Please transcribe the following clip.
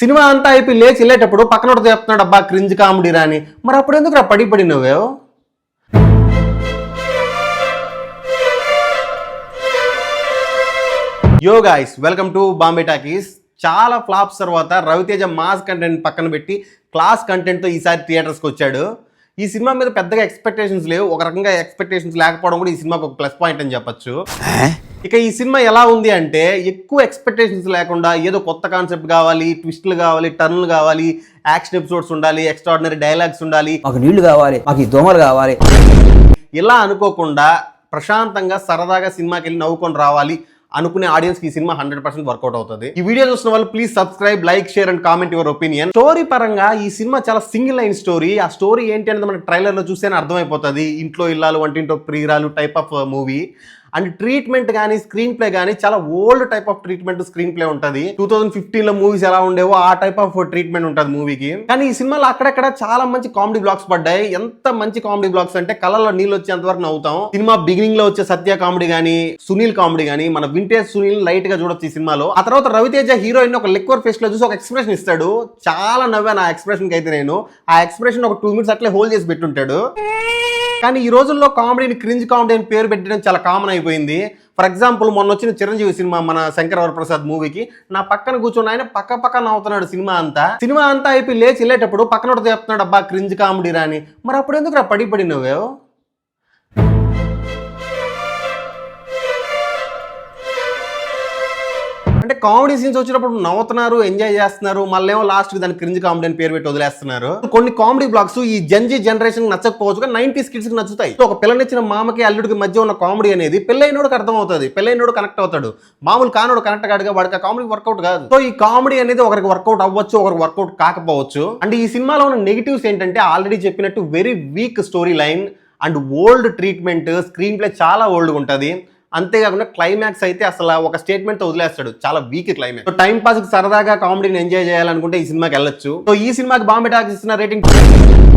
Cinema అంతా అయిపోయి లేచి వెళ్ళేటప్పుడు పక్కన చెప్తున్నాడు అబ్బా క్రింజ్ కామెడీ రాని. మరి అప్పుడు ఎందుకు రా పడి నువ్వేవు? Yo guys, welcome to Bombay talkies. చాలా ఫ్లాప్స్ తర్వాత రవితేజ మాస్ కంటెంట్ పక్కన పెట్టి క్లాస్ కంటెంట్తో ఈసారి థియేటర్స్కి వచ్చాడు. ఈ సినిమా మీద పెద్దగా ఎక్స్పెక్టేషన్స్ లేవు. ఒక రకంగా ఎక్స్పెక్టేషన్స్ లేకపోవడం కూడా ఈ సినిమాకి ఒక ప్లస్ పాయింట్ అని చెప్పొచ్చు. ఇక ఈ సినిమా ఎలా ఉంది అంటే, ఎక్కువ ఎక్స్పెక్టేషన్స్ లేకుండా ఏదో కొత్త కాన్సెప్ట్ కావాలి, ట్విస్టులు కావాలి, టర్న్లు కావాలి, యాక్షన్ ఎపిసోడ్స్ ఉండాలి, ఎక్స్ట్రాడినరీ డైలాగ్స్ ఉండాలి, మాకు నీళ్లు కావాలి, మాకు ఈ దోమలు కావాలి, ఇలా అనుకోకుండా ప్రశాంతంగా సరదాగా సినిమాకి వెళ్ళి నవ్వుకొని రావాలి అనుకునే ఆడియన్స్ కి ఈ సినిమా 100% వర్కౌట్ అవుతుంది. ఈ వీడియో చూసిన వాళ్ళు please subscribe, like, share and comment your opinion. Story పరంగా ఈ సినిమా చాలా సింగిల్ లైన్ స్టోరీ. ఆ స్టోరీ ఏంటి అనేది మనకి ట్రైలర్ లో చూస్తేనే అర్థమైపోతుంది. ఇంట్లో ఇల్లాలు, వంటింటో ప్రియురాలు type of movie. And treatment కానీ స్క్రీన్ ప్లే కానీ చాలా old type of treatment screen play ఉంటుంది. 2015 లో మూవీస్ ఎలా ఉండేవో ఆ టైప్ ఆఫ్ ట్రీట్మెంట్ ఉంటుంది మూవీకి. కానీ ఈ సినిమాలో అక్కడక్కడ చాలా మంచి కామెడీ బ్లాక్స్ పడ్డాయి. ఎంత మంచి కామెడీ బ్లాక్స్ అంటే కళ్ళలో నీళ్ళు వచ్చేంత వరకు నవ్వుతాం. సినిమా బిగినింగ్ లో వచ్చే సత్య కామెడీ కానీ, సునీల్ కామెడీ కానీ, మన వింటేజ్ సునీల్ లైట్ గా చూడొచ్చు ఈ సినిమాలో. ఆ తర్వాత రవితేజ హీరోయిన్ ఒక లిక్వర్ ఫేస్ లో చూసి ఒక ఎక్స్ప్రెషన్ ఇస్తాడు. చాలా నవ్వాను ఆ ఎక్స్ప్రెషన్ కి అయితే. నేను ఆ ఎక్స్ప్రెషన్ ఒక 2 minutes అట్లే హోల్డ్ చేసి పెట్టుంటాడు. కానీ ఈ రోజుల్లో కామెడీని క్రింజ్ కామెడీ అని పేరు పెట్టడం చాలా కామన్ అయిపోయింది. ఫర్ ఎగ్జాంపుల్ మొన్న వచ్చిన చిరంజీవి సినిమా, మన శంకర్ వరప్రసాద్ మూవీకి నా పక్కన కూర్చొని ఆయన పక్క నవ్వుతున్నాడు సినిమా అంతా అయిపోయి లేచి వెళ్ళేటప్పుడు పక్కన చెప్తున్నాడు అబ్బా క్రింజ్ కామెడీ రాని. మరి అప్పుడు ఎందుకు రా పడి నువ్వేవు? అంటే కామెడీ సీన్స్ వచ్చినప్పుడు నవ్వుతున్నారు, ఎంజాయ్ చేస్తున్నారు, మళ్ళీ ఏమో లాస్ట్ దాని క్రింజ్ కామెడీ అని పేరు పెట్టి వదిలేస్తున్నారు. కొన్ని కామెడీ బ్లాగ్స్ ఈ జెన్జీ జనరేషన్ నచ్చకపోవచ్చు, కానీ 90s కిడ్స్ కి నచ్చుతాయి. ఒక పిల్లనిచ్చిన మామకి అల్లుడికి మధ్య ఉన్న కామెడీ అనేది పెళ్ళైనోడికి అర్థం అవుతుంది, పెళ్ళైనోడు కనెక్ట్ అవుతాడు. మామూలు కానోడు కనెక్ట్ కాడుగా వాడికి ఆ కామెడీ వర్కౌట్ కాదు. సో ఈ కామెడీ అనేది ఒకరికి వర్కౌట్ అవ్వచ్చు, ఒకరికి వర్కౌట్ కాకపోవచ్చు. అండ్ ఈ సినిమాలో ఉన్న నెగిటివ్స్ ఏంటంటే, ఆల్రెడీ చెప్పినట్టు very weak story line and old treatment. Screen play చాలా ఓల్డ్గా ఉంటుంది. అంతేకాకుండా క్లైమాక్స్ అయితే అసలు ఒక స్టేట్మెంట్ తో వదిలేస్తాడు, చాలా week climax. So time pass కి సరదాగా కామెడీని ఎంజాయ్ చేయాలనుకుంటే ఈ సినిమాకి వెళ్ళొచ్చు. సో ఈ సినిమాకి బాంబే టాకీస్ ఇస్తున్న రేటింగ్